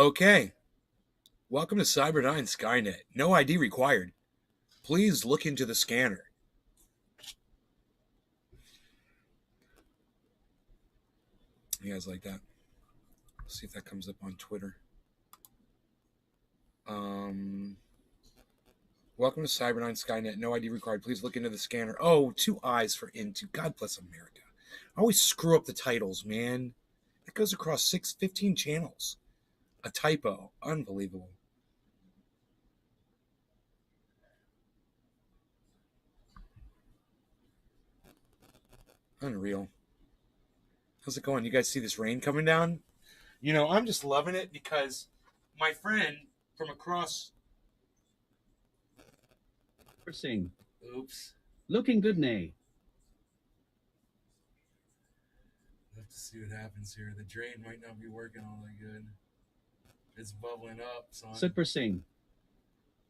Okay. Welcome to Cyberdyne Skynet. No ID required. Please look into the scanner. You guys like that? Let's see if that comes up on Twitter. Welcome to Cyberdyne Skynet. No ID required. Please look into the scanner. Oh, 2 eyes for Iinto. God bless America. I always screw up the titles, man. It goes across 15 channels. A typo. Unbelievable. Unreal. How's it going? You guys see this rain coming down? You know, I'm just loving it because my friend from across... Sing. Oops. Looking good, nay. We'll have to see what happens here. The drain might not be working all that good. It's bubbling up, son. Super sing.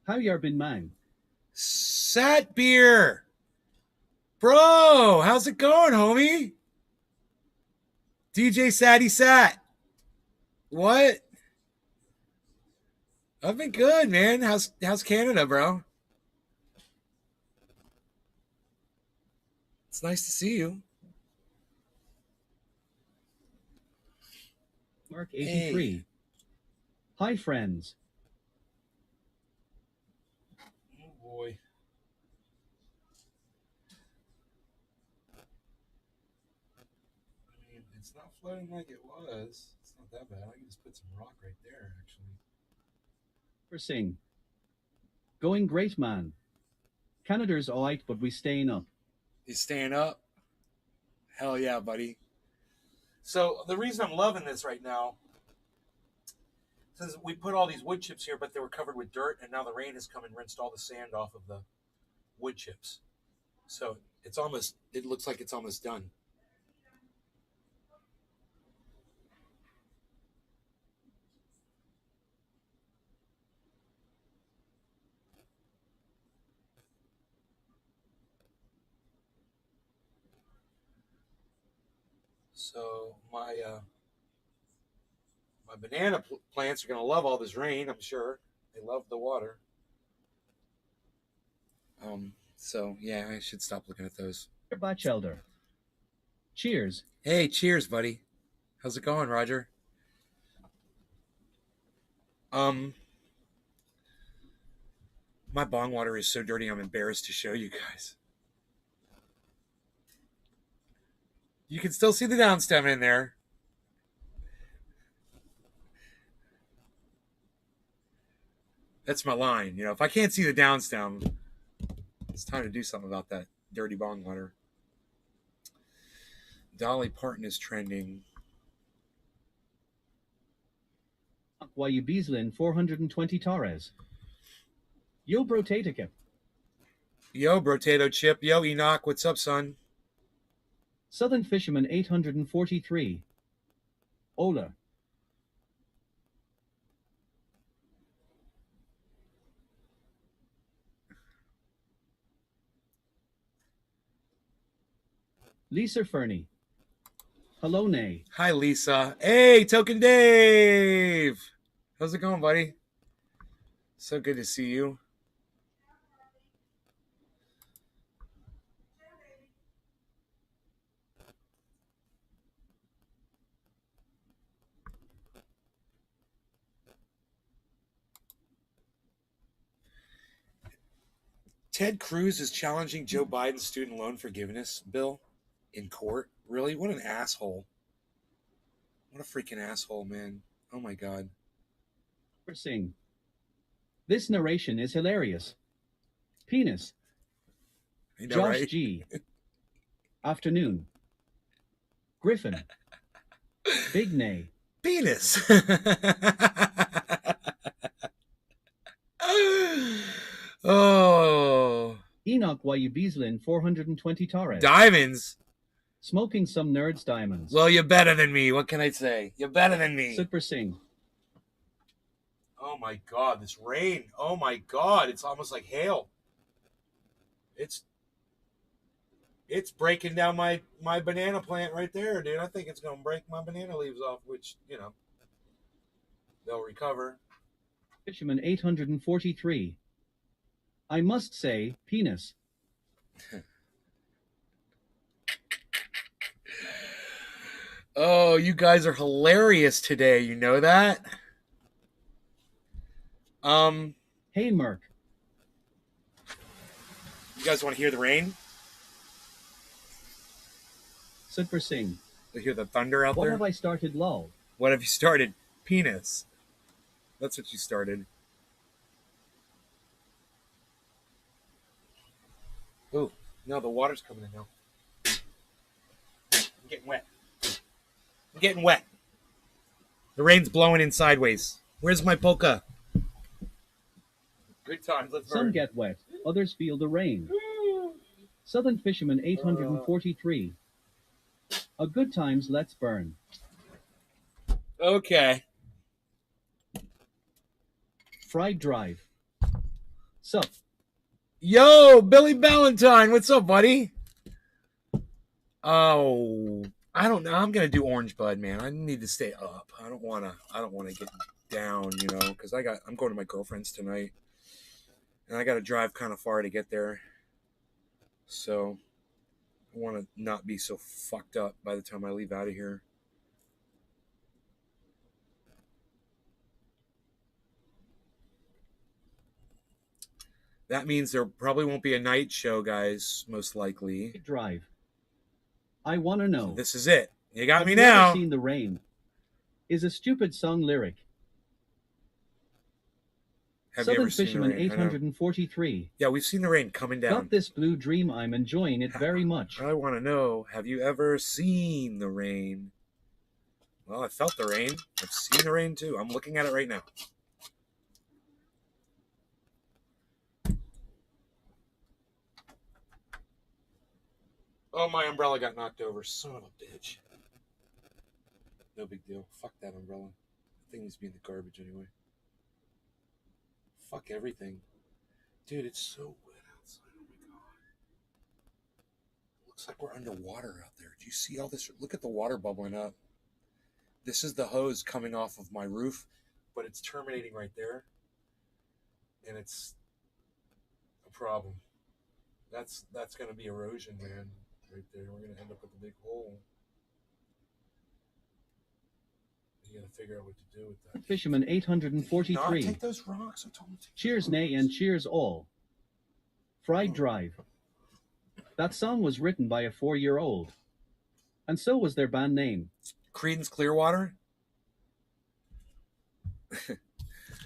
How you been, man? Sat beer! Bro, how's it going, homie? DJ Satty Sat. What? I've been good, man. How's Canada, bro? It's nice to see you. Mark 83. Hey. Hi, friends. Oh, boy. I mean, it's not flooding like it was. It's not that bad. I can just put some rock right there, actually. For sing. Going great, man. Canada's alright, but we staying up. You staying up? Hell yeah, buddy. So the reason I'm loving this right now, since we put all these wood chips here, but they were covered with dirt, and now the rain has come and rinsed all the sand off of the wood chips. So it looks like it's almost done. So my banana plants are going to love all this rain, I'm sure. They love the water. So yeah, I should stop looking at those. Batch elder. Cheers. Hey, cheers, buddy. How's it going, Roger? My bong water is so dirty I'm embarrassed to show you guys. You can still see the downstem in there. That's my line. You know, if I can't see the downstem, it's time to do something about that dirty bong water. Dolly Parton is trending. Why you Beaslin 420 Torres. Yo, Brotatica. Yo, Brotato Chip. Yo, Enoch. What's up, son? Southern Fisherman 843. Ola. Lisa Fernie. Hello, Nay. Hi, Lisa. Hey, Token Dave. How's it going, buddy? So good to see you. Ted Cruz is challenging Joe Biden's student loan forgiveness bill in court. Really? What an asshole. What a freaking asshole, man. Oh my God. Sing. This narration is hilarious. Penis. I know, Josh right? G. Afternoon. Griffin. Big Nay. Penis. Oh. Enoch Y. Beaslin 420 Torres. Diamonds. Smoking some nerds diamonds. Well, you're better than me. What can I say? You're better than me. Super Sing. Oh my God, this rain. Oh my God, it's almost like hail. It's breaking down my banana plant right there, dude. I think it's going to break my banana leaves off, which, you know. They'll recover. Fisherman 843. I must say, penis. Oh, you guys are hilarious today. You know that? Hey, Merc. You guys want to hear the rain? Super Singh. You hear the thunder out What there? have I started, lol? What have you started? Penis. That's what you started. Ooh, no, the water's coming in now. I'm getting wet. I'm getting wet. The rain's blowing in sideways. Where's my polka? Good times. Let's burn. Some get wet, others feel the rain. Southern Fisherman 843. A good times, let's burn. Okay. Fried Drive. Sup? Yo, Billy Valentine. What's up, buddy? Oh, I don't know. I'm gonna do Orange Bud, man. I need to stay up. I don't wanna get down, you know, because I'm going to my girlfriend's tonight, and I got to drive kind of far to get there. So I want to not be so fucked up by the time I leave out of here. That means there probably won't be a night show, guys, most likely. Drive. I want to know. So this is it. You got Have me you now. ever seen the rain? Is a stupid song lyric. Have you Southern ever seen the Fisherman rain? I know. 843. Yeah, we've seen the rain coming down. Got this blue dream, I'm enjoying it very much. I want to know, have you ever seen the rain? Well, I felt the rain. I've seen the rain too. I'm looking at it right now. Oh, my umbrella got knocked over. Son of a bitch. No big deal. Fuck that umbrella. That thing needs to be in the garbage anyway. Fuck everything. Dude, it's so wet outside. Oh my god. Looks like we're underwater out there. Do you see all this? Look at the water bubbling up. This is the hose coming off of my roof, but it's terminating right there. And it's a problem. That's going to be erosion, man. Right there. We're going to end up with a big hole. You got to figure out what to do with that. Fisherman 843. Not take those rocks. I told him to take Cheers, those nay, rocks. and cheers all. Fried Drive. That song was written by a 4-year-old. And so was their band name. Creedence Clearwater.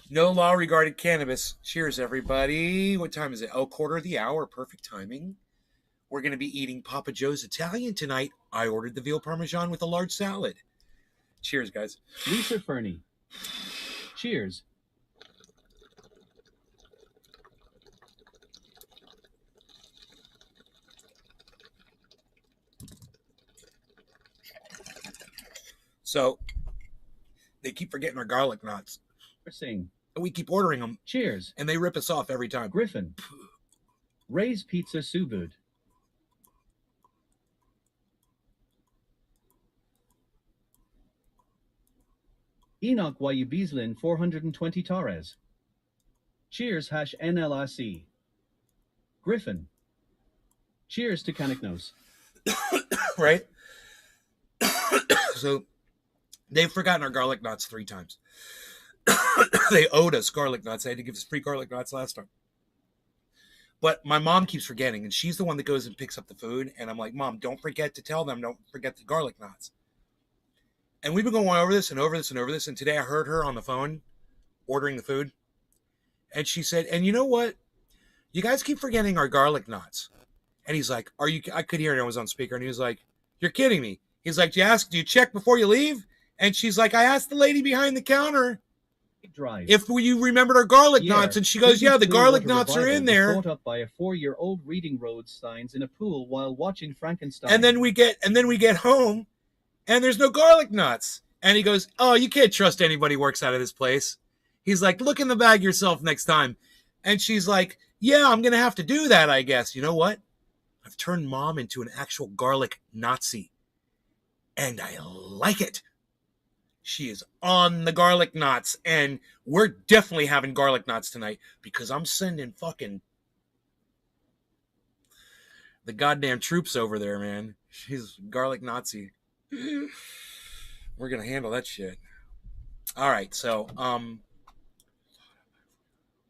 No law regarding cannabis. Cheers, everybody. What time is it? Oh, quarter of the hour. Perfect timing. We're going to be eating Papa Joe's Italian tonight. I ordered the veal parmesan with a large salad. Cheers, guys. Lisa Fernie. Cheers. So, they keep forgetting our garlic knots. Sing. We keep ordering them. Cheers. And they rip us off every time. Griffin. Ray's Pizza Subud. Enoch Wayubislin 420 Torres. Cheers #NLRC. Griffin. Cheers to Canicnos. Right? So, they've forgotten our garlic knots 3 times. They owed us garlic knots. They had to give us free garlic knots last time. But my mom keeps forgetting, and she's the one that goes and picks up the food. And I'm like, Mom, don't forget to tell them, don't forget the garlic knots. And we've been going over this and over this and over this. And today I heard her on the phone ordering the food. And she said, and you know what? You guys keep forgetting our garlic knots. And he's like, I could hear it. I was on speaker. And he was like, you're kidding me. He's like, do you check before you leave? And she's like, I asked the lady behind the counter Drive. if you remembered our garlic knots. And she goes, yeah, the garlic knots are in there. Caught up by a 4-year-old reading road signs in a pool while watching Frankenstein. And then we get home, and there's no garlic knots. And he goes, oh, you can't trust anybody who works out of this place. He's like, look in the bag yourself next time. And she's like, yeah, I'm going to have to do that, I guess. You know what? I've turned Mom into an actual garlic Nazi. And I like it. She is on the garlic knots, and we're definitely having garlic knots tonight because I'm sending fucking the goddamn troops over there, man. She's garlic Nazi. We're gonna handle that shit. All right, so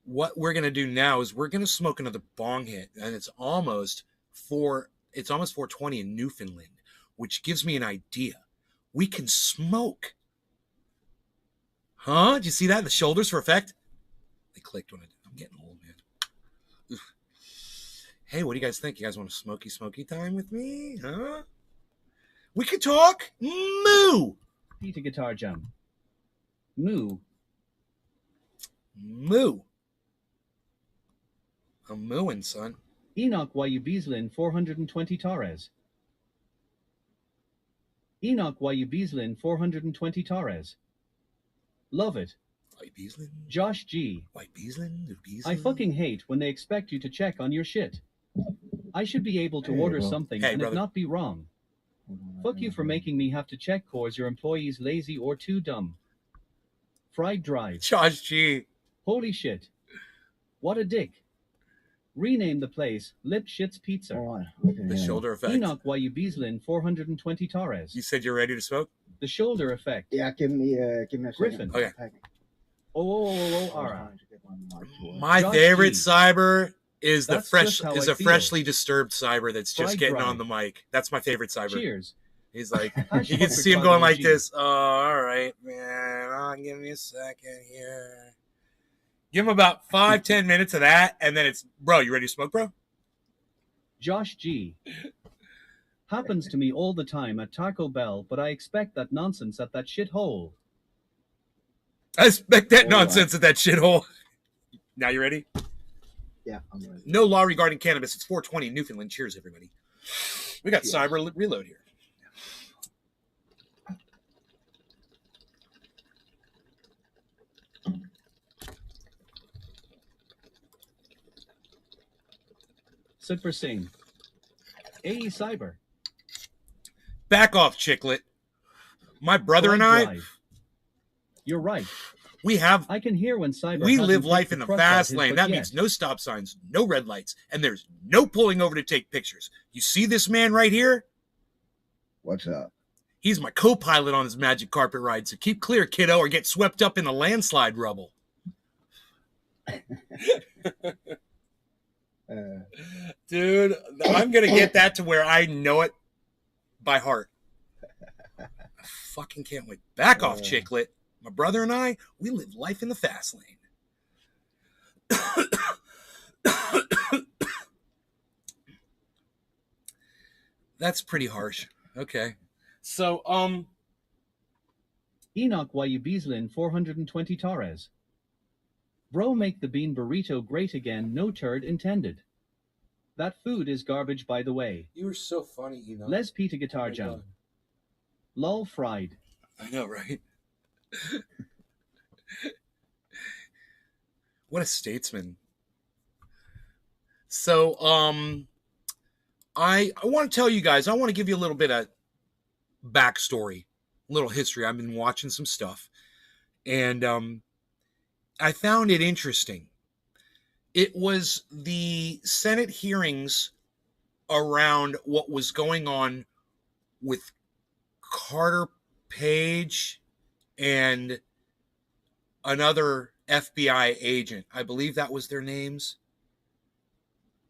what we're gonna do now is we're gonna smoke another bong hit, and it's almost 4:20 in Newfoundland, which gives me an idea. We can smoke. Huh? Did you see that? The shoulders for effect? They clicked when I'm getting old, man. Oof. Hey, what do you guys think? You guys want a smoky time with me? Huh? We could talk. Moo! Peter Guitar Jam. Moo. Moo. I'm mooing, son. Enoch Yu Beaslin 420 Torres. Enoch Yu Beaslin 420 Torres. Love it. White Beaslin. Josh G. White Beaslin. I fucking hate when they expect you to check on your shit. I should be able to order something and it not be wrong. Fuck you for making me have to check cause your employees lazy or too dumb. Fried Drive. Josh G. Holy shit. What a dick. Rename the place Lip Shits Pizza. The shoulder effect. Enoch Yu Beaslin 420 Torres. You said you're ready to smoke? The shoulder effect. Yeah, give me a Griffin. Okay. All right. My Josh favorite G. cyber is the That's fresh just how is I a feel. freshly disturbed cyber that's just Fried getting Drive. on the mic. That's my favorite cyber. Cheers. He's like, Hash you can perfect see him by going the like OG. this. Oh, all right, man. Give me a second here. Give him about 5-10 minutes of that, and then it's, bro, you ready to smoke, bro? Josh G. Happens to me all the time at Taco Bell, but I expect that nonsense at that shithole. I expect that All right. nonsense at that shithole. Now you ready? Yeah, I'm ready. No law regarding cannabis. It's 4:20 in Newfoundland. Cheers, everybody. We got Cheers. cyber reload here. Super Singh. AE Cyber. Back off, Chicklet. My brother and Fried I, Drive. You're right. we have I can hear when Cyber we hasn't live kicked life in the crust out fast his lane. butt That yet. means no stop signs, no red lights, and there's no pulling over to take pictures. You see this man right here? What's up? He's my co-pilot on his magic carpet ride, so keep clear, kiddo, or get swept up in the landslide rubble. Dude, I'm going to get that to where I know it by heart. I fucking can't wait. Back off, Chicklet. My brother and I, we live life in the fast lane. That's pretty harsh. Okay. So, Enoch Yu Beaslin 420 Torres. Bro, make the bean burrito great again, no turd intended. That food is garbage, by the way. you were so funny, you know. Les Peter Guitar Jam. Lol fried. I know, right? What a statesman. So, I want to tell you guys, I want to give you a little bit of backstory, a little history. I've been watching some stuff, and I found it interesting. It was the Senate hearings around what was going on with Carter Page and another FBI agent. I believe that was their names.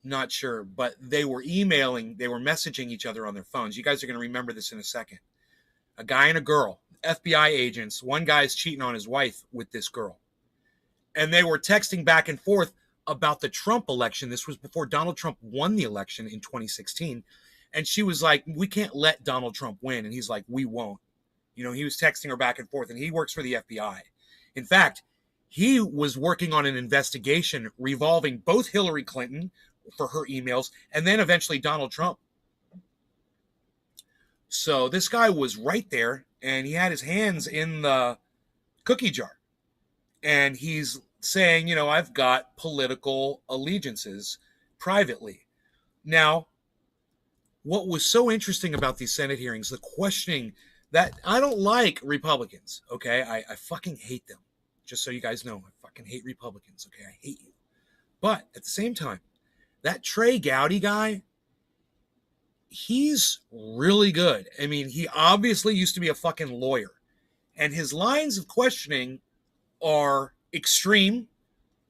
Not sure, but they were emailing, they were messaging each other on their phones. You guys are going to remember this in a second. A guy and a girl, FBI agents. One guy's cheating on his wife with this girl. And they were texting back and forth about the Trump election. This was before Donald Trump won the election in 2016. And she was like, we can't let Donald Trump win. And he's like, we won't. You know, he was texting her back and forth, and he works for the FBI. In fact, he was working on an investigation revolving both Hillary Clinton for her emails and then eventually Donald Trump. So this guy was right there, and he had his hands in the cookie jar. And he's saying, you know, I've got political allegiances privately. Now, what was so interesting about these Senate hearings, the questioning that I don't like Republicans. Okay, I fucking hate them. Just so you guys know, I fucking hate Republicans. Okay, I hate you. But at the same time, that Trey Gowdy guy, he's really good. I mean, he obviously used to be a fucking lawyer, and his lines of questioning are extreme,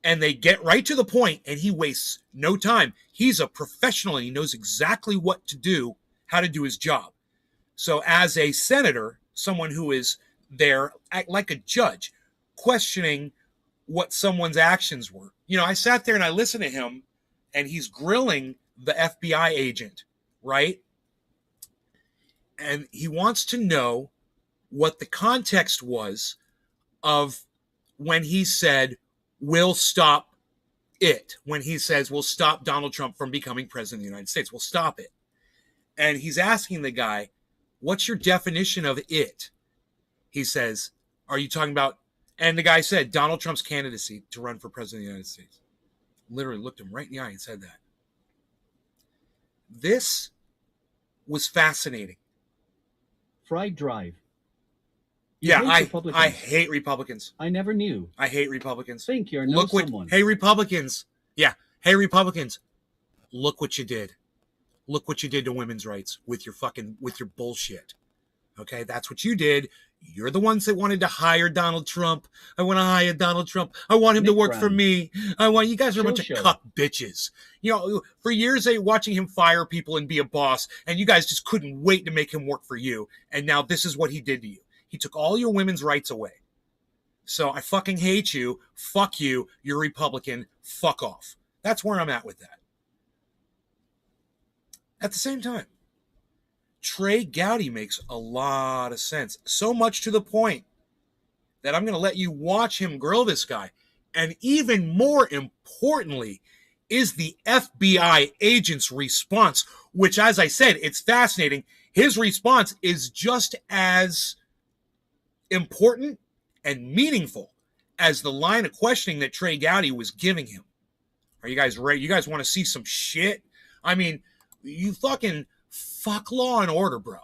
and they get right to the point, and he wastes no time. He's a professional, and he knows exactly what to do, how to do his job. So as a senator, someone who is there like a judge, questioning what someone's actions were. You know, I sat there and I listened to him, and he's grilling the FBI agent, right? And he wants to know what the context was of when he said, we'll stop it. When he says, we'll stop Donald Trump from becoming president of the United States. We'll stop it. And he's asking the guy, what's your definition of it? He says, are you talking about, and the guy said, Donald Trump's candidacy to run for president of the United States. Literally looked him right in the eye and said that. This was fascinating. Fried Drive. Yeah, I hate Republicans. I never knew. I hate Republicans. Think you're no someone. Hey, Republicans. Yeah, hey, Republicans. Look what you did. Look what you did to women's rights with your bullshit. Okay, that's what you did. You're the ones that wanted to hire Donald Trump. I want to hire Donald Trump. I want him to work for me. You guys are a bunch of cuck bitches. You know, for years they watching him fire people and be a boss, and you guys just couldn't wait to make him work for you. And now this is what he did to you. He took all your women's rights away. So I fucking hate you. Fuck you. You're Republican. Fuck off. That's where I'm at with that. At the same time, Trey Gowdy makes a lot of sense. So much to the point that I'm going to let you watch him grill this guy. And even more importantly is the FBI agent's response, which, as I said, it's fascinating. His response is just as important and meaningful as the line of questioning that Trey Gowdy was giving him. Are you guys ready? You guys want to see some shit? I mean, you fucking fuck Law and Order, bro.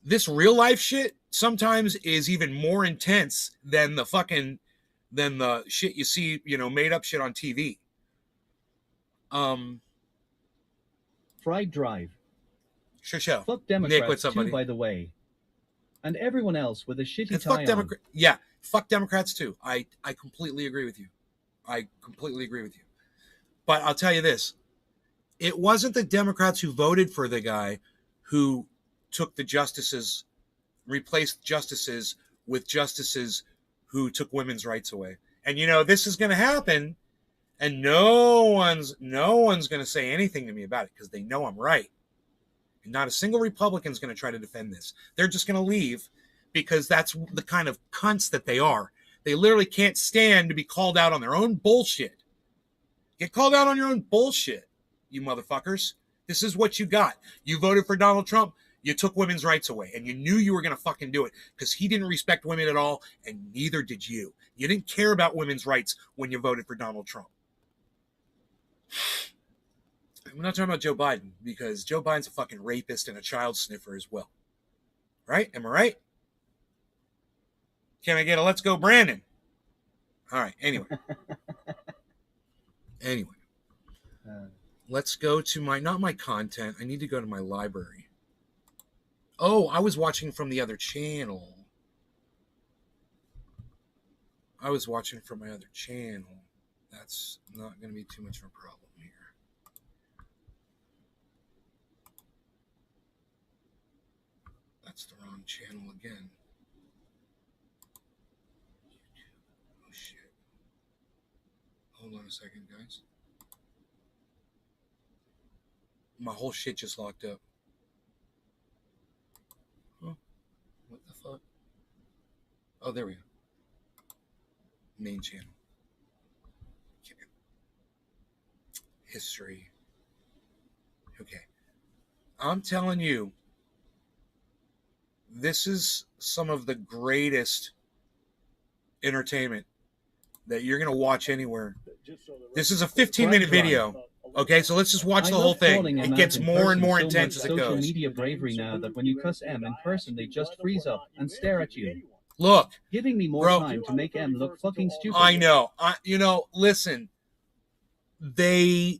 This real life shit sometimes is even more intense than the shit you see, you know, made up shit on TV. Fried Drive. Show. Fuck Democrats Nick, what's up, buddy? too, by the way. And everyone else with a shitty tie on. Yeah, fuck Democrats too. I completely agree with you. I completely agree with you. But I'll tell you this. It wasn't the Democrats who voted for the guy who took the justices, replaced justices with justices who took women's rights away. And you know, this is going to happen, and no one's going to say anything to me about it because they know I'm right. And not a single Republican's going to try to defend this. They're just going to leave because that's the kind of cunts that they are. They literally can't stand to be called out on their own bullshit. Get called out on your own bullshit, you motherfuckers. This is what you got. You voted for Donald Trump. You took women's rights away, and you knew you were going to fucking do it because he didn't respect women at all, and neither did you. You didn't care about women's rights when you voted for Donald Trump. I'm not talking about Joe Biden because Joe Biden's a fucking rapist and a child sniffer as well. Right? Am I right? Can I get a let's go, Brandon? All right. Anyway. Let's go to not my content. I need to go to my library. Oh, I was watching from the other channel. That's not going to be too much of a problem here. That's the wrong channel again. Oh, shit. Hold on a second, guys. My whole shit just locked up. Huh? What the fuck? Oh, there we go. Main channel. Okay. History. Okay. I'm telling you, this is some of the greatest entertainment that you're going to watch anywhere. This is a 15-minute video. Okay, so let's just watch the whole thing. It gets more and more intense as it goes. Social media bravery now that when you cuss M in person, they just freeze up and stare at you. Look, giving me more time to make M look fucking stupid. I know. Listen.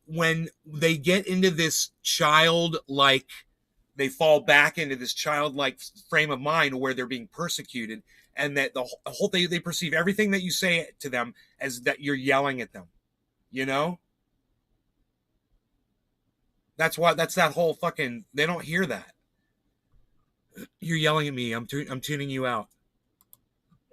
When they get into this childlike, they fall back into this childlike frame of mind where they're being persecuted, and that the whole thing, they perceive everything that you say to them as that you're yelling at them. You know? That's that whole fucking, they don't hear that. You're yelling at me. I'm tuning you out.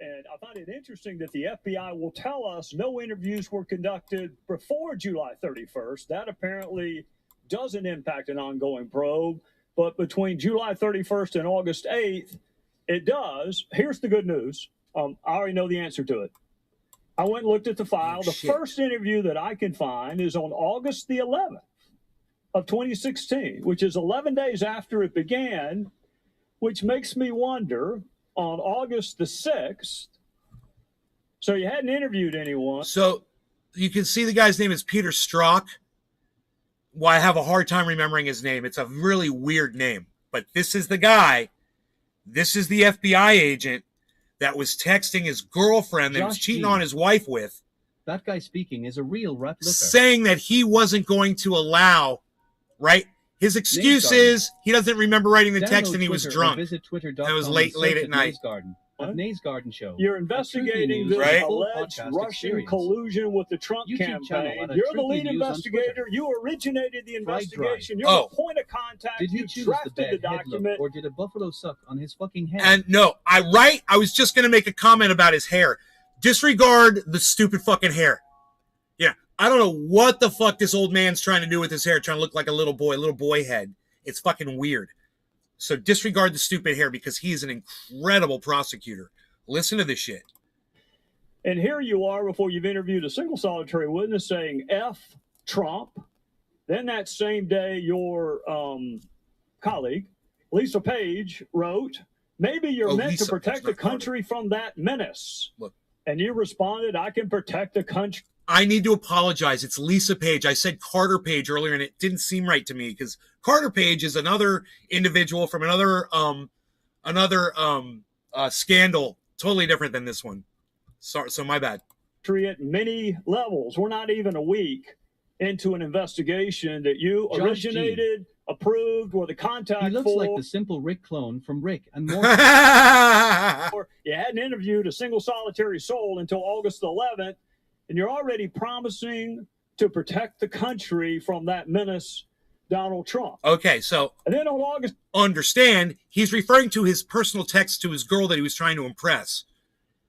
And I find it interesting that the FBI will tell us no interviews were conducted before July 31st. That apparently doesn't impact an ongoing probe. But between July 31st and August 8th, it does. Here's the good news. I already know the answer to it. I went and looked at the file. The first interview that I can find is on August the 11th of 2016, which is 11 days after it began, which makes me wonder, on August the 6th, so you hadn't interviewed anyone. So you can see the guy's name is Peter Strzok. Well, I have a hard time remembering his name. It's a really weird name. But this is the guy. This is the FBI agent that was texting his girlfriend that he was cheating on his wife with. That guy speaking is a real replica. Saying that he wasn't going to allow, right? His excuse is he doesn't remember writing the text and he was drunk. Visit Twitter.com. It was late at night. Nays Garden Show. You're investigating this alleged Russian collusion with the Trump campaign. You're the lead investigator. You originated the investigation. You're the point of contact. Did you choose the document, or did a buffalo suck on his fucking head? And no, I was just going to make a comment about his hair. Disregard the stupid fucking hair. Yeah, I don't know what the fuck this old man's trying to do with his hair, trying to look like a little boy head. It's fucking weird. So disregard the stupid hair because he is an incredible prosecutor. Listen to this shit. And here you are before you've interviewed a single solitary witness saying F Trump. Then that same day, your colleague, Lisa Page, wrote, maybe you're meant to protect the country from that menace. Look. And you responded, I can protect the country. I need to apologize. It's Lisa Page. I said Carter Page earlier, and it didn't seem right to me because Carter Page is another individual from another scandal, totally different than this one. Sorry, so my bad. At many levels, we're not even a week into an investigation that you originated, approved, or the contact. He looks like the simple Rick clone from Rick and Morty. You hadn't interviewed a single solitary soul until August 11th. And you're already promising to protect the country from that menace, Donald Trump. Okay, so and then on August, understand he's referring to his personal text to his girl that he was trying to impress.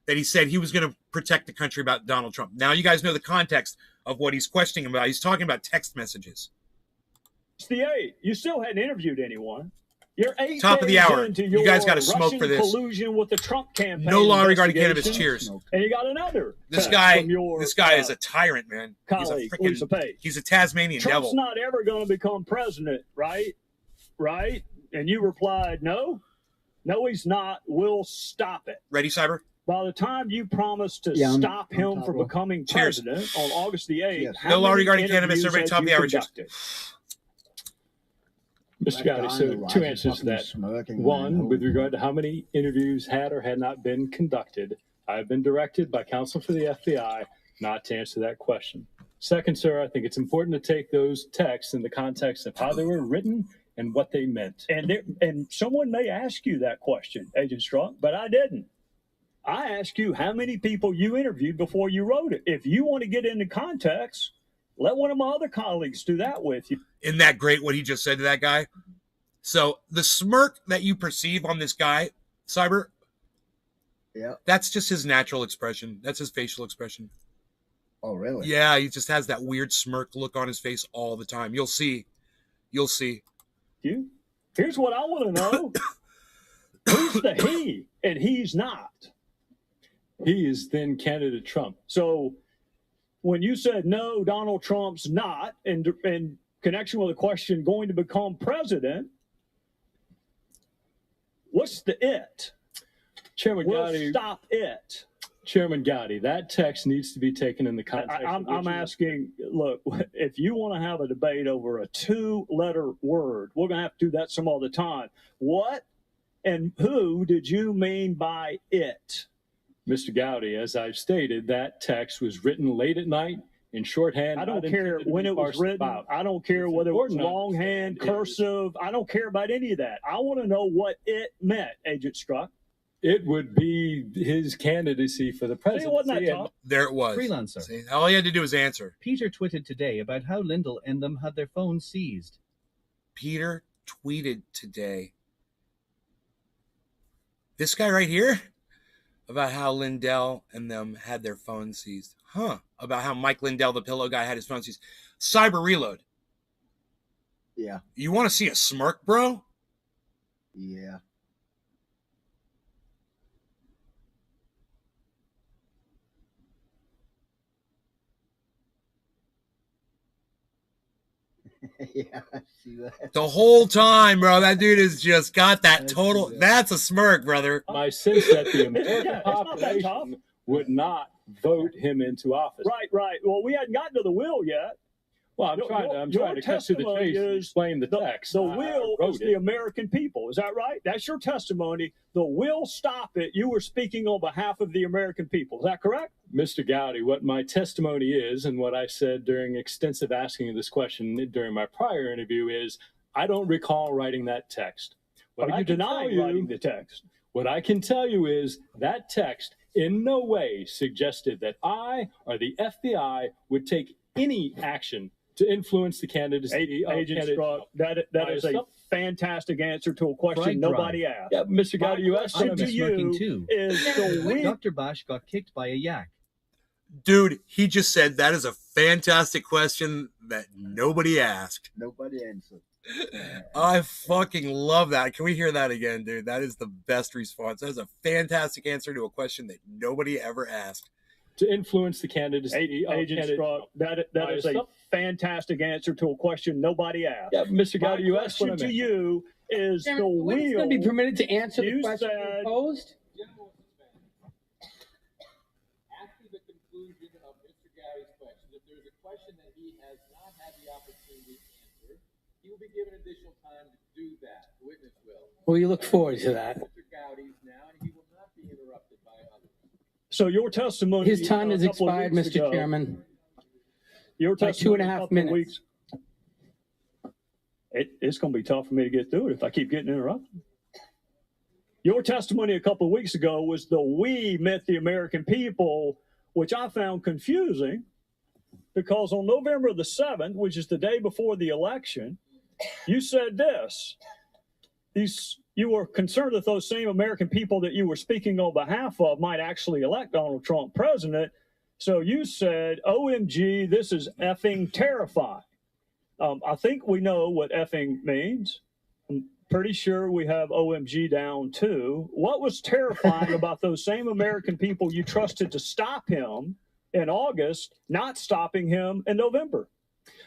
That he said he was going to protect the country about Donald Trump. Now you guys know the context of what he's questioning about. He's talking about text messages. It's the 8th. You still hadn't interviewed anyone. You're 8 top of the hour. You guys got to smoke for this. Collusion with the Trump campaign. No law regarding cannabis. Cheers. And you got another. This guy is a tyrant, man. Colleague, Lisa Page. He's a Tasmanian devil. Trump's not ever going to become president, right? Right? And you replied, no, he's not. We'll stop it. Ready, Cyber? By the time you promised to stop him from becoming president on August the 8th, no law regarding cannabis. Everybody top of the hour. Mr. Gotti, so two answers to that. One, with regard to how many interviews had or had not been conducted, I have been directed by counsel for the FBI not to answer that question. Second, sir, I think it's important to take those texts in the context of how they were written and what they meant. And someone may ask you that question, Agent Strzok, but I didn't. I asked you how many people you interviewed before you wrote it. If you want to get into context, let one of my other colleagues do that with you. Isn't that great what he just said to that guy? So the smirk that you perceive on this guy, Cyber, that's just his natural expression. That's his facial expression. Oh, really? Yeah, he just has that weird smirk look on his face all the time. You'll see. Here's what I want to know. Who's the he and he's not? He is then candidate Trump. So when you said no, Donald Trump's not, in connection with the question going to become president, what's the it? Chairman we'll Gotti, stop it. Chairman Gowdy, that text needs to be taken in the context. I'm asking, look, if you want to have a debate over a 2-letter word, we're going to have to do that some other time. What and who did you mean by it? Mr. Gowdy, as I've stated, that text was written late at night in shorthand. I don't care when it was written. I don't care whether it was longhand, cursive. I don't care about any of that. I want to know what it meant, Agent Struck. It would be his candidacy for the presidency. There it was. Freelancer. See, all he had to do was answer. Peter tweeted today about how Lindell and them had their phones seized. Peter tweeted today. This guy right here? About how Lindell and them had their phones seized. Huh. About how Mike Lindell, the pillow guy, had his phone seized. Cyber Reload. Yeah. You want to see a smirk, bro? Yeah. Yeah, I see that. The whole time, bro, that dude has just got that total. That's a smirk, brother. My sense that the American population would not vote him into office. Right. Well, we hadn't gotten to the will yet. Well, I'm trying to cut to the chase and explain the text. The will is the American people. Is that right? That's your testimony. The will stop it. You were speaking on behalf of the American people. Is that correct? Mr. Gowdy, what my testimony is and what I said during extensive asking of this question during my prior interview is I don't recall writing that text. Are you denying writing the text? What I can tell you is that text in no way suggested that I or the FBI would take any action to influence the candidacy of Agent Struck, that is a fantastic answer to a question nobody asked. Yeah, Mr. Gowdy, you asked I'm smirking too. Dr. Bash got kicked by a yak. Dude, he just said that is a fantastic question that nobody asked. Nobody answered. I fucking love that. Can we hear that again, dude? That is the best response. That is a fantastic answer to a question that nobody ever asked. To influence the candidacy of Agent Struck, that is a fantastic answer to a question nobody asked. Yeah, Mr. Gowdy, you asked what I meant. To you is the will. We're going to be permitted to answer the question posed? After the conclusion of Mr. Gowdy's question, if there's a question that he has not had the opportunity to answer, he will be given additional time to do that. The witness will. We look forward to that. Mr. Gowdy's now, and he will not be interrupted by others. So your testimony. His time has expired, Mr. Chairman. Your testimony. 2.5 minutes. It's going to be tough for me to get through it if I keep getting interrupted. Your testimony a couple of weeks ago was the we meant the American people, which I found confusing because on November the 7th, which is the day before the election, you said this. You were concerned that those same American people that you were speaking on behalf of might actually elect Donald Trump president. So you said, OMG, this is effing terrifying. I think we know what effing means. I'm pretty sure we have OMG down too. What was terrifying about those same American people you trusted to stop him in August, not stopping him in November?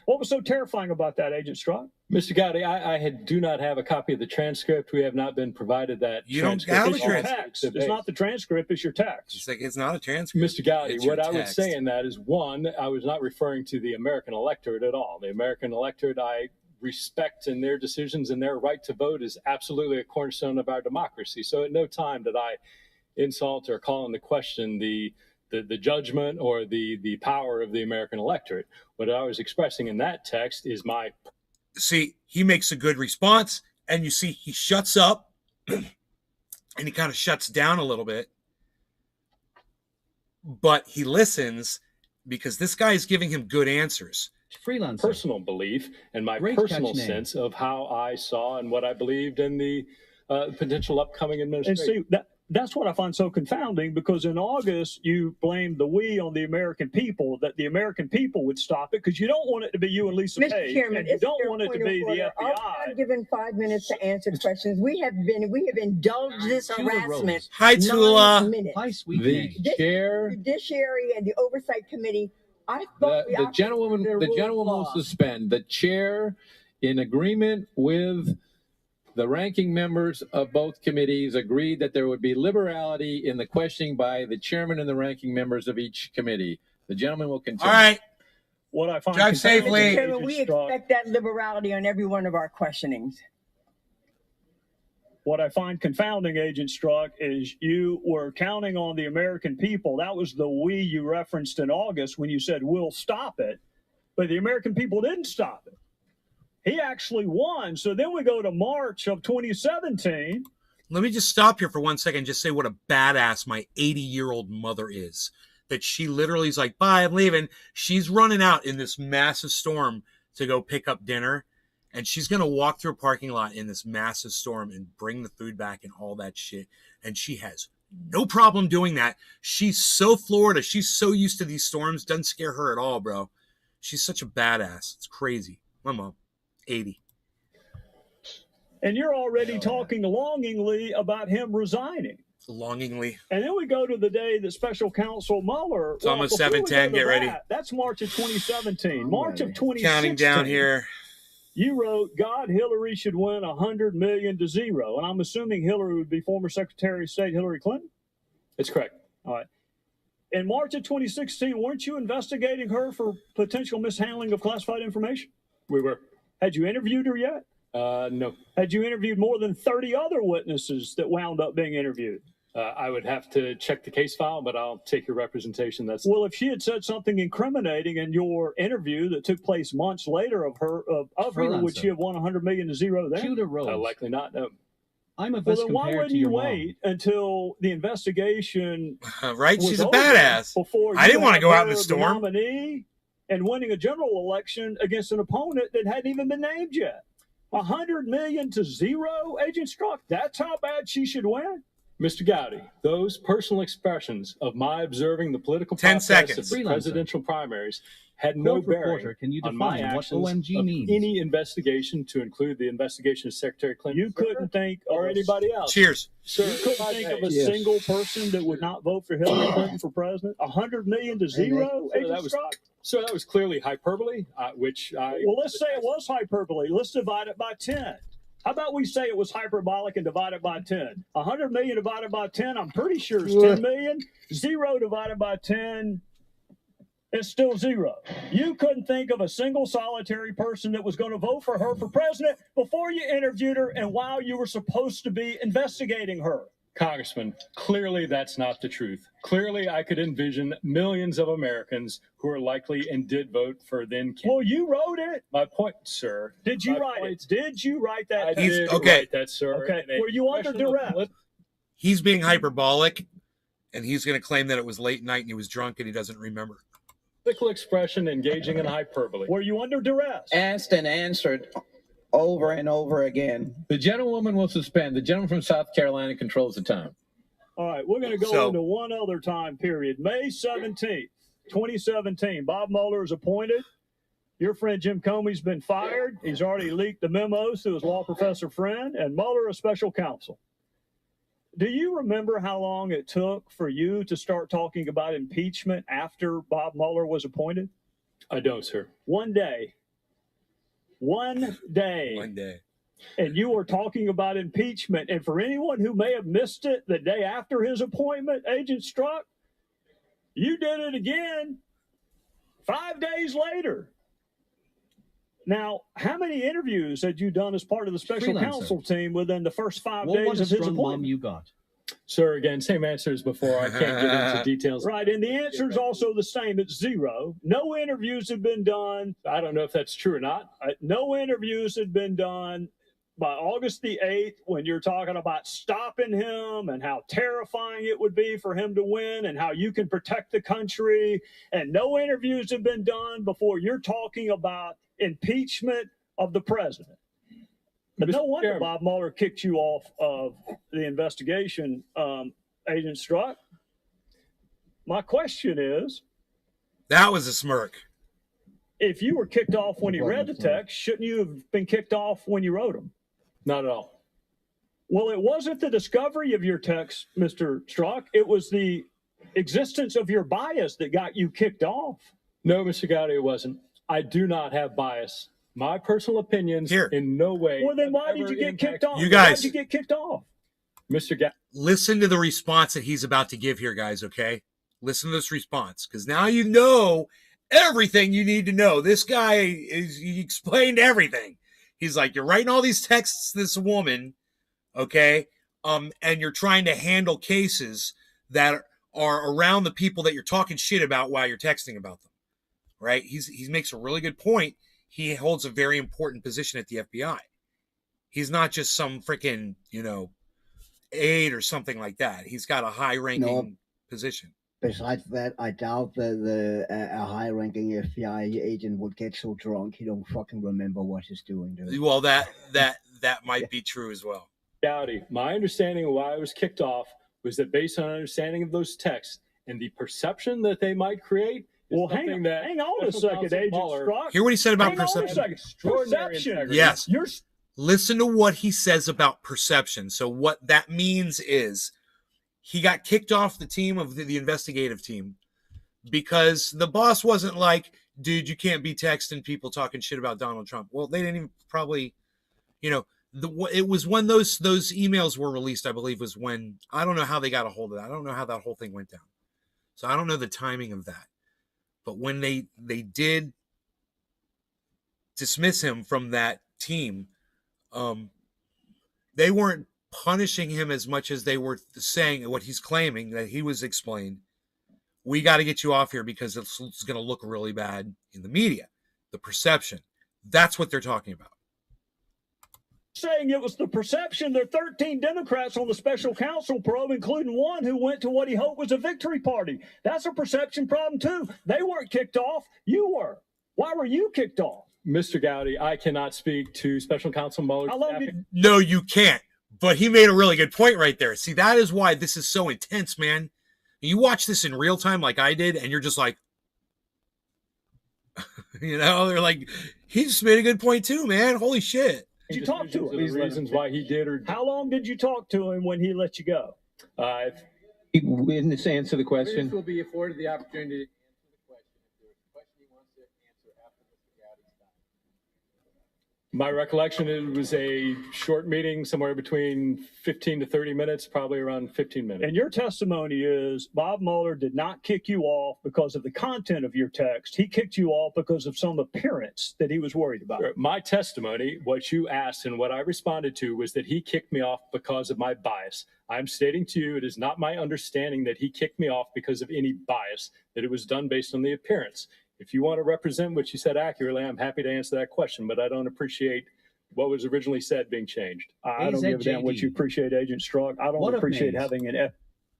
What was so terrifying about that, Agent Struck? Mr. Gowdy, I do not have a copy of the transcript. We have not been provided that. You don't have a transcript. It's not the transcript, it's your text. It's like it's not a transcript. Mr. Gowdy, what I would say in that is, one, I was not referring to the American electorate at all. The American electorate, I respect in their decisions, and their right to vote is absolutely a cornerstone of our democracy. So at no time did I insult or call into question the judgment or the power of the American electorate. What I was expressing in that text is my... See, he makes a good response, and you see he shuts up, and he kind of shuts down a little bit, but he listens because this guy is giving him good answers. Freelancer. Personal belief and my personal sense of how I saw and what I believed in the potential upcoming administration. And see, that's what I find so confounding, because in August you blamed the we on the American people, that the American people would stop it because you don't want it to be you and Lisa Mr. Page, Chairman, and you don't want it to be the FBI. I'm given 5 minutes to answer questions. We have indulged this harassment. Hi, Tula. Hi, sweet The chair, Judiciary and the Oversight Committee. I thought the gentleman will suspend. The chair, in agreement with The ranking members of both committees agreed that there would be liberality in the questioning by the chairman and the ranking members of each committee. The gentleman will continue. All right. What I find Drive safely. Mr. Chairman, we expect that liberality on every one of our questionings. What I find confounding, Agent Strzok, is you were counting on the American people. That was the we you referenced in August when you said, we'll stop it. But the American people didn't stop it. He actually won. So then we go to March of 2017. Let me just stop here for 1 second and just say what a badass my 80-year-old mother is. That she literally is like, bye, I'm leaving. She's running out in this massive storm to go pick up dinner. And she's going to walk through a parking lot in this massive storm and bring the food back and all that shit. And she has no problem doing that. She's so Florida. She's so used to these storms. Doesn't scare her at all, bro. She's such a badass. It's crazy. My mom, 80. And you're already talking longingly about him resigning. Longingly. And then we go to the day that Special Counsel Mueller. It's almost 7:10. Get ready. That's March of 2017. March of 2016. Counting down here. You wrote, God, Hillary should win 100 million to 0. And I'm assuming Hillary would be former Secretary of State Hillary Clinton? That's correct. All right. In March of 2016, weren't you investigating her for potential mishandling of classified information? We were. Had you interviewed her yet? No. Had you interviewed more than 30 other witnesses that wound up being interviewed? I would have to check the case file, but I'll take your representation. That's well, if she had said something incriminating in your interview that took place months later of her, would she have won 100 million to 0 then? Judah Rose. Likely not. No. I'm a well, then why wouldn't you wait until the investigation? Right, she's a badass. Before I didn't want to go out in the storm. Nominee and winning a general election against an opponent that hadn't even been named yet. 100 million to 0, Agent Strzok. That's how bad she should win. Mr. Gowdy, those personal expressions of my observing the political process of the presidential primaries had no bearing on my actions of any investigation, to include the investigation of Secretary Clinton. You couldn't think or anybody else. Cheers. Sir, you couldn't think of a single person that would not vote for Hillary Clinton for president. 100 million to 0, Agent Strzok. So that was clearly hyperbole, Well, let's say it was hyperbole. Let's divide it by 10. How about we say it was hyperbolic and divide it by 10? 100 million divided by 10, I'm pretty sure it's 10 million. 0 divided by 10 is still 0. You couldn't think of a single solitary person that was going to vote for her for president before you interviewed her and while you were supposed to be investigating her. Congressman, clearly that's not the truth. Clearly, I could envision millions of Americans who are likely and did vote for then candidate. Well, you wrote it. My point, sir. Did you write it? Did you write that? I did write that, sir. Okay. Were you under duress? He's being hyperbolic, and he's going to claim that it was late night and he was drunk and he doesn't remember. Political expression engaging in hyperbole. Were you under duress? Asked and answered over and over again. The gentlewoman will suspend. The gentleman from South Carolina controls the time. All right, we're going to go into one other time period. May 17th, 2017. Bob Mueller is appointed. Your friend Jim Comey's been fired. He's already leaked the memos to his law professor friend, and Mueller is special counsel. Do you remember how long it took for you to start talking about impeachment after Bob Mueller was appointed? I don't, sir. 1 day. 1 day. 1 day. And you were talking about impeachment. And for anyone who may have missed it the day after his appointment, Agent Strzok, you did it again 5 days later. Now, how many interviews had you done as part of the special counsel team within the first 5 days of his appointment? You got? Sir, again, same answer as before. I can't get into details. Right, and the answer is also the same. It's 0. No interviews have been done. I don't know if that's true or not. No interviews had been done by August the 8th when you're talking about stopping him and how terrifying it would be for him to win and how you can protect the country. And no interviews have been done before you're talking about impeachment of the president. But no wonder Bob Mueller kicked you off of the investigation, Agent Strzok. My question is... That was a smirk. If you were kicked off when you read the text, shouldn't you have been kicked off when you wrote them? Not at all. Well, it wasn't the discovery of your text, Mr. Strzok. It was the existence of your bias that got you kicked off. No, Mr. Gowdy, it wasn't. I do not have bias. My personal opinions in no way. Well, then why did you get kicked off? You guys, why did you get kicked off? Mr. Gowdy, listen to the response that he's about to give here, guys, okay? Listen to this response, because now you know everything you need to know. This guy, he explained everything. He's like, you're writing all these texts to this woman, okay? And you're trying to handle cases that are around the people that you're talking shit about while you're texting about them, right? He makes a really good point. He holds a very important position at the FBI. He's not just some freaking, aide or something like that. He's got a high-ranking position. Besides that, I doubt that a high-ranking FBI agent would get so drunk he don't fucking remember what he's doing. Well, that might be true as well. Gowdy, my understanding of why I was kicked off was that based on understanding of those texts and the perception that they might create. Well, hang on a second, Agent Strzok. Hear what he said about perception. Perception. Yes. Listen to what he says about perception. So what that means is he got kicked off the team of the investigative team because the boss wasn't like, dude, you can't be texting people talking shit about Donald Trump. Well, they didn't even probably, it was when those emails were released, I believe, was when, I don't know how they got a hold of that. I don't know how that whole thing went down. So I don't know the timing of that. But when they did dismiss him from that team, they weren't punishing him as much as they were saying what he's claiming that he was explained. We got to get you off here because it's going to look really bad in the media. The perception. That's what they're talking about. Saying it was the perception. There are 13 Democrats on the special counsel probe, including one who went to what he hoped was a victory party. That's a perception problem, too. They weren't kicked off. You were. Why were you kicked off? Mr. Gowdy, I cannot speak to Special Counsel Mueller. No, you can't. But he made a really good point right there. See, that is why this is so intense, man. You watch this in real time like I did, and you're just like, they're like, he just made a good point too, man. Holy shit. Did you talk to him? These reasons why he did or how long did you talk to him when he let you go? In this answer the question. Witness will be afforded the opportunity to answer the question if there's a question he wants to answer after Mr. Gowdy's done. My recollection, it was a short meeting, somewhere between 15 to 30 minutes, probably around 15 minutes. And your testimony is Bob Mueller did not kick you off because of the content of your text. He kicked you off because of some appearance that he was worried about. My testimony, what you asked and what I responded to was that he kicked me off because of my bias. I'm stating to you, it is not my understanding that he kicked me off because of any bias, that it was done based on the appearance. If you want to represent what you said accurately, I'm happy to answer that question, but I don't appreciate what was originally said being changed. I don't give a damn what you appreciate, Agent Strzok. I don't appreciate having an F.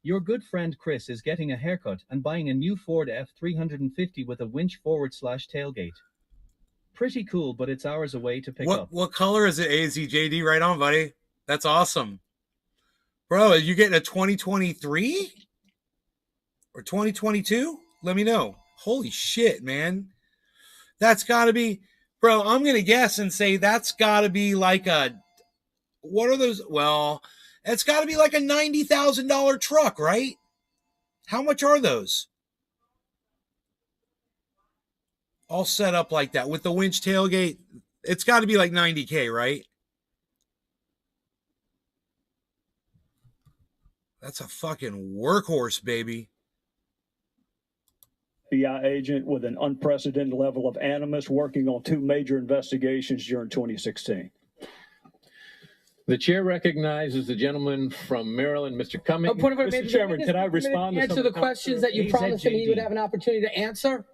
Your good friend Chris is getting a haircut and buying a new Ford F350 with a winch forward/tailgate. Pretty cool, but it's hours away to pick up. What color is it, AZJD? Right on, buddy. That's awesome. Bro, are you getting a 2023 or 2022? Let me know. Holy shit, man. That's got to be, bro, I'm going to guess and say that's got to be like what are those? Well, it's got to be like a $90,000 truck, right? How much are those? All set up like that with the winch tailgate. It's got to be like $90K, right? That's a fucking workhorse, baby. FBI agent with an unprecedented level of animus working on 2 major investigations during 2016. The chair recognizes the gentleman from Maryland, Mr. Cummings. Mr. Chairman, can I respond to answer the questions that you promised him he would have an opportunity to answer?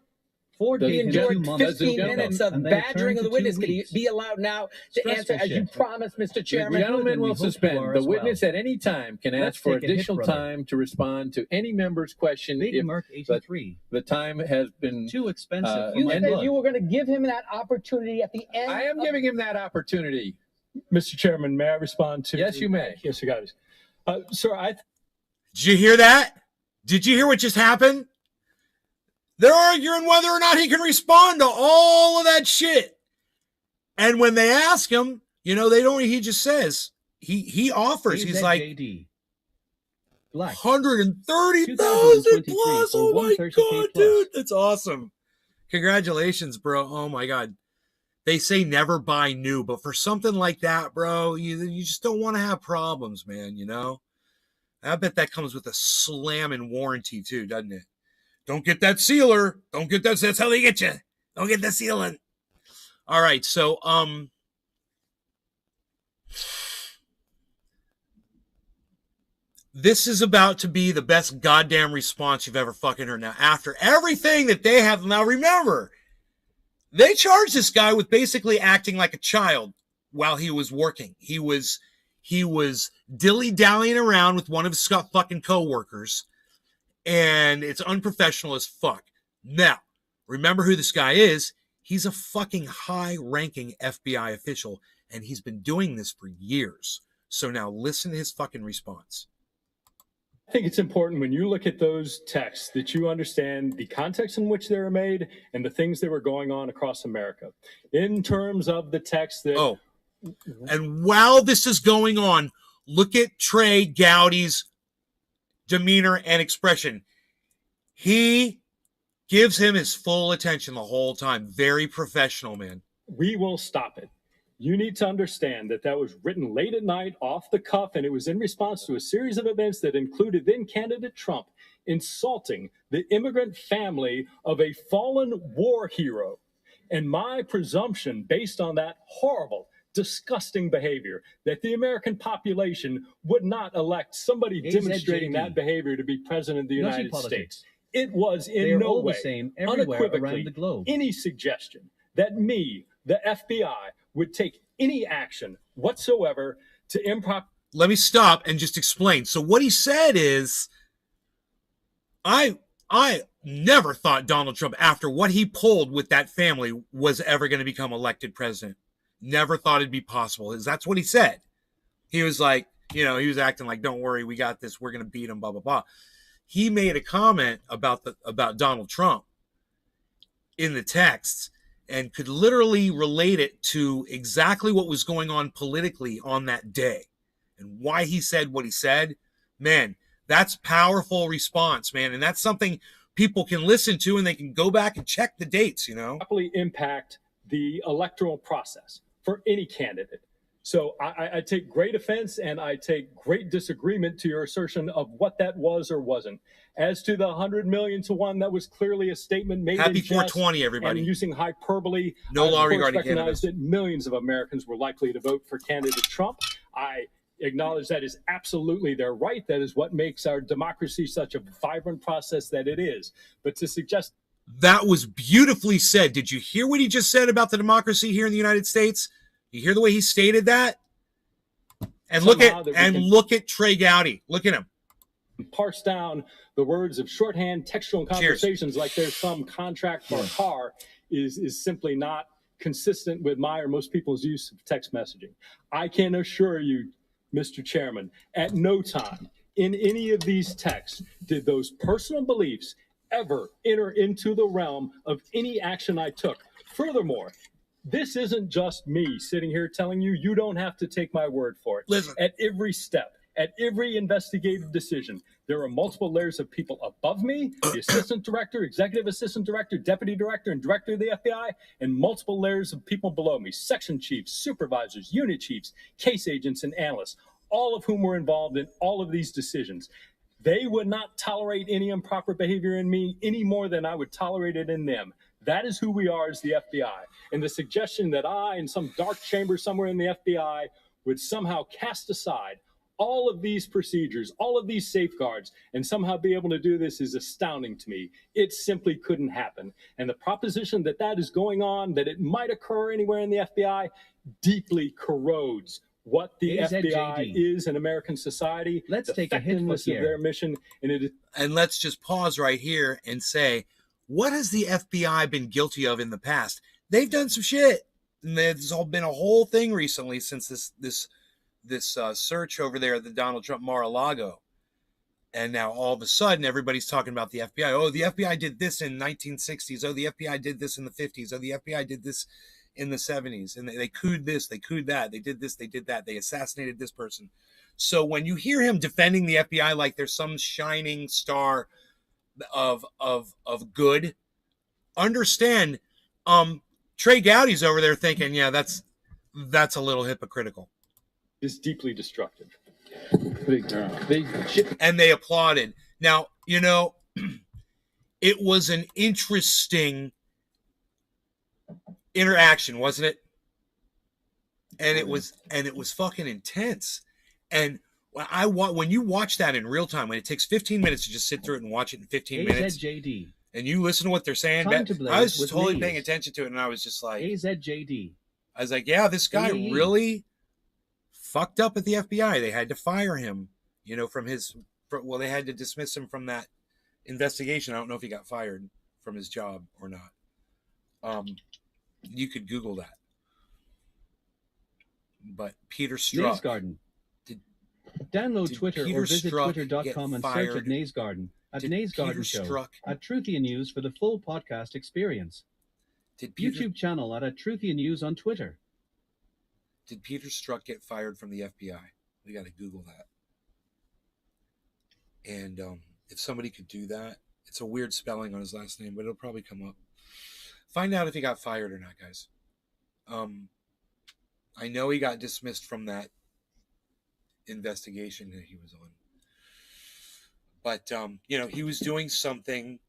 He enjoyed 15 minutes of badgering of the witness. Can he be allowed now to answer as you promised, Mr. Chairman? The gentleman will suspend. The witness at any time can ask for additional time to respond to any member's question if the time has been too expensive. You said you were going to give him that opportunity at the end. I am giving him that opportunity. Mr. Chairman, may I respond to? Yes, you may. Yes, you got it. Sir, Did you hear that? Did you hear what just happened? They're arguing whether or not he can respond to all of that shit. And when they ask him, they don't, he just says, he offers, he's like, JD. 130,000 plus. Oh my God, dude. That's awesome. Congratulations, bro. Oh my God. They say never buy new, but for something like that, bro, you just don't want to have problems, man, you know? I bet that comes with a slamming warranty too, doesn't it? Don't get that sealer. Don't get that. That's how they get you. Don't get the sealant. All right, so this is about to be the best goddamn response you've ever fucking heard. Now, after everything that they have, now remember, they charged this guy with basically acting like a child while he was working. He was dilly-dallying around with one of his fucking co-workers, and it's unprofessional as fuck. Now, remember who this guy is. He's a fucking high-ranking FBI official, and he's been doing this for years. So now listen to his fucking response. I think it's important when you look at those texts that you understand the context in which they were made and the things that were going on across America. In terms of the text that... And while this is going on, look at Trey Gowdy's demeanor and expression. He gives him his full attention the whole time. Very professional, man. We will stop it. You need to understand that that was written late at night, off the cuff, and it was in response to a series of events that included then candidate Trump insulting the immigrant family of a fallen war hero. And my presumption, based on that horrible, disgusting behavior, that the American population would not elect somebody demonstrating that behavior to be president of the United States. It was in no way, unequivocally, any suggestion that me, the FBI, would take any action whatsoever to improper... Let me stop and just explain. So what he said is, I never thought Donald Trump, after what he pulled with that family, was ever going to become elected president. Never thought it'd be possible. That's what he said. He was like, he was acting like, don't worry, we got this. We're going to beat him, blah, blah, blah. He made a comment about Donald Trump in the text and could literally relate it to exactly what was going on politically on that day and why he said what he said. Man, that's powerful response, man. And that's something people can listen to and they can go back and check the dates, Probably impact the electoral process for any candidate. So I take great offense and I take great disagreement to your assertion of what that was or wasn't. As to the 100 million to 1, that was clearly a statement made Happy in jest 420, everybody. And using hyperbole. No law regarding cannabis. That millions of Americans were likely to vote for candidate Trump. I acknowledge that is absolutely their right. That is what makes our democracy such a vibrant process that it is. But to suggest... That was beautifully said. Did you hear what he just said about the democracy here in the United States? You hear the way he stated that? And look at Trey Gowdy. Look at him. Parse down the words of shorthand textual conversations like there's some contract for a car is simply not consistent with my or most people's use of text messaging. I can assure you, Mr. Chairman, at no time in any of these texts did those personal beliefs ever enter into the realm of any action I took. Furthermore, this isn't just me sitting here telling you, you don't have to take my word for it. Listen. At every step, at every investigative decision, there are multiple layers of people above me, the assistant director, executive assistant director, deputy director, and director of the FBI, and multiple layers of people below me, section chiefs, supervisors, unit chiefs, case agents, and analysts, all of whom were involved in all of these decisions. They would not tolerate any improper behavior in me any more than I would tolerate it in them. That is who we are as the FBI. And the suggestion that I, in some dark chamber somewhere in the FBI, would somehow cast aside all of these procedures, all of these safeguards, and somehow be able to do this is astounding to me. It simply couldn't happen. And the proposition that that is going on, that it might occur anywhere in the FBI, deeply corrodes what the FBI is in American society. Let's take a hit look here. Their mission, and let's just pause right here and say, what has the FBI been guilty of in the past? They've done some shit. And there's been a whole thing recently since this search over there at the Donald Trump Mar-a-Lago. And now all of a sudden, everybody's talking about the FBI. Oh, the FBI did this in 1960s. Oh, the FBI did this in the 50s. Oh, the FBI did this in the 70s. And they couped this, they couped that. They did this, they did that. They assassinated this person. So when you hear him defending the FBI like there's some shining star of good, understand, Trey Gowdy's over there thinking, yeah, that's a little hypocritical. It's deeply destructive. And they applauded. Now, you know, it was an interesting interaction, wasn't it? And it was fucking intense. And when you watch that in real time, when it takes 15 minutes to just sit through it and watch it in 15 minutes, and you listen to what they're saying, I was just totally paying attention to it, and I was just like, AZJD. I was like, yeah, this guy really fucked up at the FBI. They had to fire him, you know, they had to dismiss him from that investigation. I don't know if he got fired from his job or not. You could Google that. But Peter Strzok. Naze Garden. Download Twitter or visit twitter.com and search at Naze Garden. At Naze Garden Show. At Truthian News for the full podcast experience. YouTube channel at Truthian News on Twitter. Did Peter Strzok get fired from the FBI? We got to Google that. And if somebody could do that, it's a weird spelling on his last name, but it'll probably come up. Find out if he got fired or not, guys. I know he got dismissed from that investigation that he was on. But, you know, he was doing something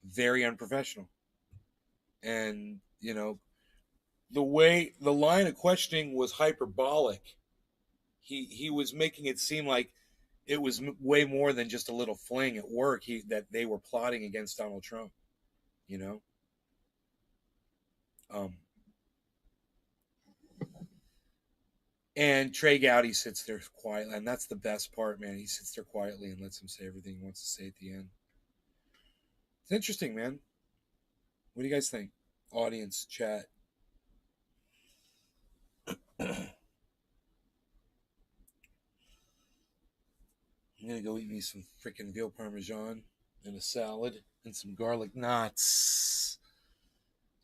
very unprofessional. And, you know, the line of questioning was hyperbolic. He was making it seem like it was way more than just a little fling at work, that they were plotting against Donald Trump, you know? And Trey Gowdy sits there quietly, and that's the best part, man. He sits there quietly and lets him say everything he wants to say at the end. It's interesting, man. What do you guys think? Audience, chat. I'm going to go eat me some freaking veal parmesan and a salad and some garlic knots.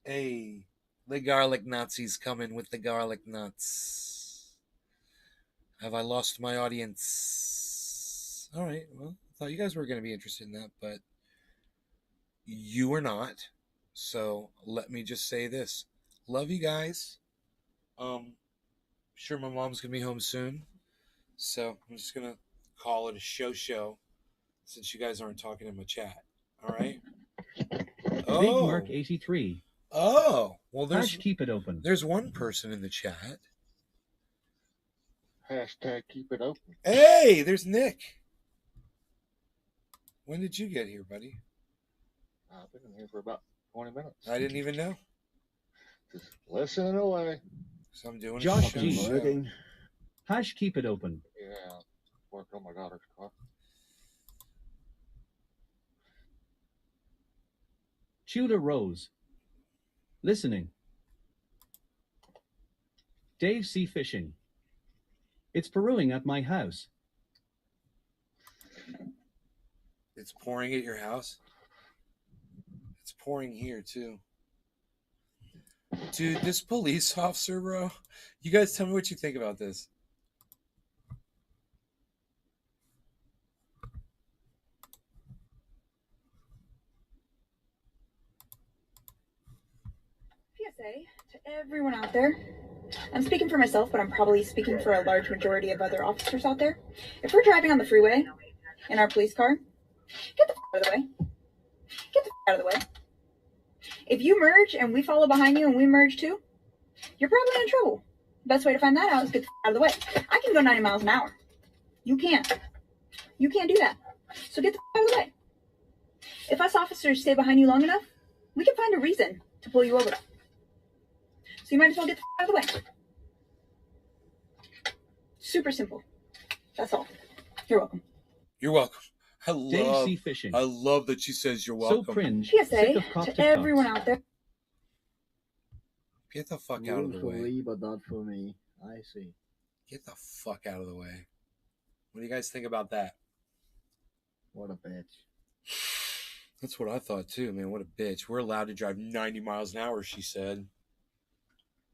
Hey, the garlic Nazis coming with the garlic nuts. Have I lost my audience? All right, well, I thought you guys were going to be interested in that, but you are not. So let me just say this. Love you guys. Sure my mom's going to be home soon. So I'm just going to call it a show since you guys aren't talking in my chat. All right? Oh. Big Mark 83. Oh. Well, keep it open. There's one person in the chat. Hashtag keep it open. Hey, there's Nick. When did you get here, buddy? I've been in here for about 20 minutes. I didn't even know. Just listening away. So I'm doing Josh G. Hash keep it open. Yeah, worked on my daughter's car. Tudor Rose. Listening. Dave C. Fishing. It's Peruing at my house. It's pouring at your house? It's pouring here, too. Dude, this police officer, bro. You guys tell me what you think about this. PSA to everyone out there. I'm speaking for myself, but I'm probably speaking for a large majority of other officers out there. If we're driving on the freeway in our police car, get the out of the way. Get the out of the way. If you merge and we follow behind you and we merge too, you're probably in trouble. Best way to find that out is get the out of the way. I can go 90 miles an hour. You can't. You can't do that. So get the out of the way. If us officers stay behind you long enough, we can find a reason to pull you over. So you might as well get the out of the way. Super simple. That's all. You're welcome. You're welcome. Dave C. Fishing. I love that she says you're welcome. So cringe. PSA to everyone out there. Get the fuck out of the way. For you, but not for me. I see. Get the fuck out of the way. What do you guys think about that? What a bitch. That's what I thought too, man. What a bitch. We're allowed to drive 90 miles an hour, she said.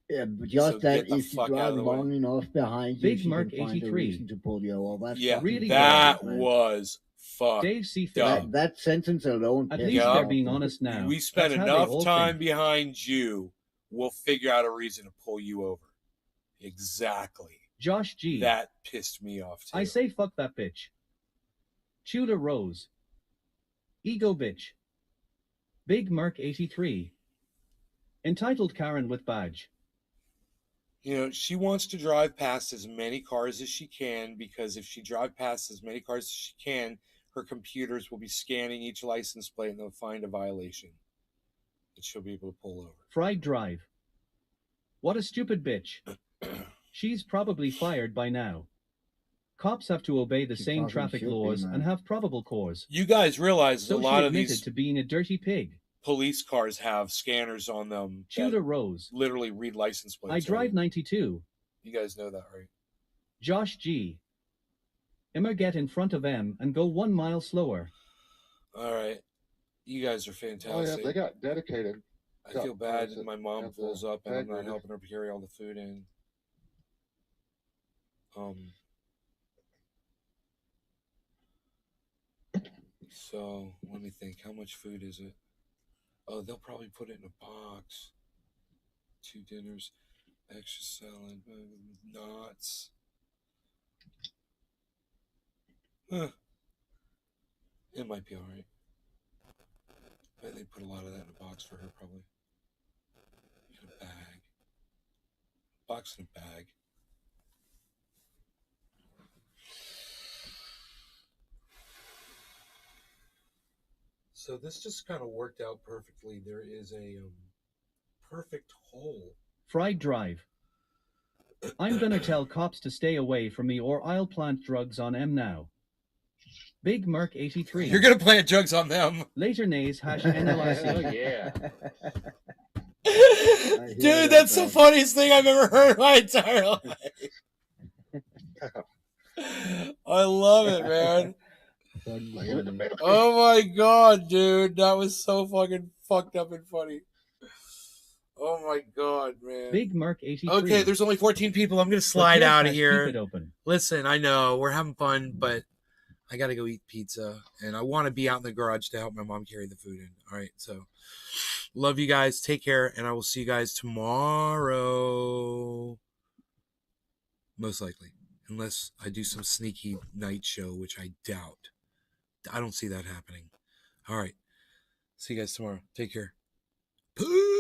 Yeah, but just that if you drive long enough behind you, Big Mark 83 to pull you over. That's yeah, really that bad, was fucked. Dave C. That sentence alone. At least they're being honest now. We spent enough time behind you. we'll figure out a reason to pull you over. Exactly. Josh G. That pissed me off, too. I say fuck that bitch. Tudor Rose. Ego bitch. Big Merc 83. Entitled Karen with badge. You know, she wants to drive past as many cars as she can, because if she drives past as many cars as she can, her computers will be scanning each license plate and they'll find a violation that she'll be able to pull over. Fried Drive. What a stupid bitch. She's probably fired by now. Cops have to obey the same traffic laws and have probable cause. You guys realize so a lot she of these admitted to being a dirty pig. Police cars have scanners on them. Tudor Rose. Literally read license plates. I drive 92. You guys know that, right? Josh G. Emma, get in front of M and go 1 mile slower. All right. You guys are fantastic. Oh, yeah, they got dedicated. I feel bad that my mom pulls up and I'm not helping her carry all the food in. So let me think. How much food is it? Oh, they'll probably put it in a box. 2 dinners, extra salad, nuts. It might be all right. But they put a lot of that in a box for her, probably. In a bag. Box in a bag. So this just kind of worked out perfectly. There is a perfect hole. Fried Drive. I'm gonna tell cops to stay away from me or I'll plant drugs on M now. Big Merc 83. You're gonna plant drugs on them. Laser nays #NLIC. Oh yeah. Dude, that's the funniest thing I've ever heard in my entire life. I love it, man. Oh my god, dude. That was so fucking fucked up and funny. Oh my god, man. Big Merc 83. Okay, there's only 14 people. I'm gonna slide out of here. Listen, I know we're having fun, but I gotta go eat pizza, and I want to be out in the garage to help my mom carry the food in. All right, so love you guys. Take care, and I will see you guys tomorrow, most likely, unless I do some sneaky night show, which I doubt. I don't see that happening. All right, see you guys tomorrow. Take care. Peace.